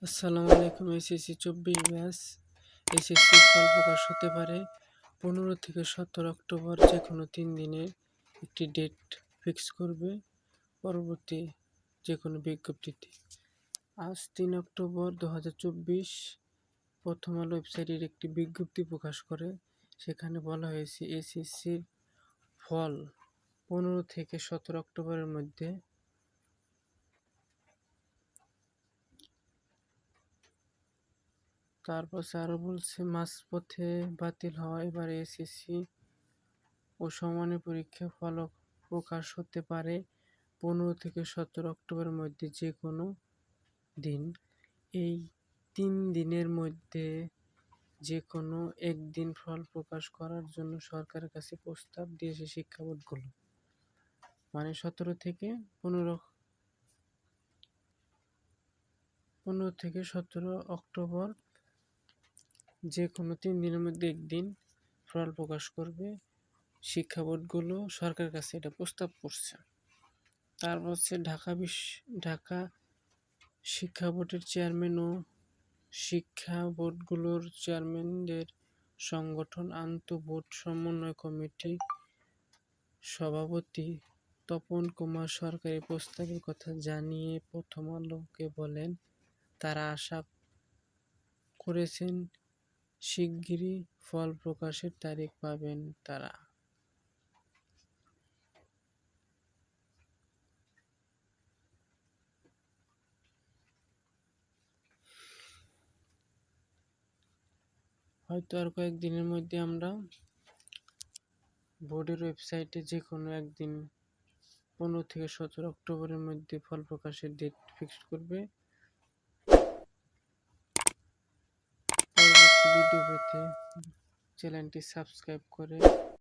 আসসালামু আলাইকুম। SSC 24 batch এসএসসির ফল প্রকাশ হতে পারে 15 থেকে 17 অক্টোবর, যে কোনো 3 দিনের একটি ডেট ফিক্স করবে পরবর্তী যে কোনো বিজ্ঞপ্তিতে। আজ 3 অক্টোবর 2024 প্রথম আলো ওয়েবসাইটের একটি বিজ্ঞপ্তি প্রকাশ করে। সেখানে বলা হয়েছে এসএসসির ফল 15 থেকে 17 অক্টোবরের মধ্যে তারপর আরও বলছে মাঝপথে বাতিল হওয়া এবার এসএসসি ও সমানের পরীক্ষা ফল প্রকাশ হতে পারে 15 থেকে 17 অক্টোবরের মধ্যে যে কোনো দিন। এই 3 দিনের মধ্যে যে কোনো একদিন ফল প্রকাশ করার জন্য সরকারের কাছে প্রস্তাব দিয়েছে শিক্ষা বোর্ডগুলো। মানে 17 থেকে 15 থেকে 17 অক্টোবর যে কোনো 3 দিনের মধ্যে একদিন ফল প্রকাশ করবে শিক্ষা বোর্ডগুলো, সরকারের কাছে এটা প্রস্তাব করছে। তারপর হচ্ছে ঢাকা শিক্ষা বোর্ডের চেয়ারম্যান ও শিক্ষা বোর্ডগুলোর চেয়ারম্যানদের সংগঠন আন্তঃবোর্ড সমন্বয় কমিটি সভাপতি তপন কুমার সরকার এই প্রস্তাবের কথা জানিয়ে প্রথম আলোকে বলেন, তারা আশা করেছেন শিগগিরই ফল প্রকাশের তারিখ পাবেন তারা। হয়তো আর কয়েকদিনের মধ্যে আমরা বোর্ডের ওয়েবসাইটে যে কোনো একদিন 15 থেকে 17 অক্টোবরের মধ্যে ফল প্রকাশের ডেট ফিক্সড করবে। পরবর্তী ভিডিও পেতে চ্যানেলটি সাবস্ক্রাইব করে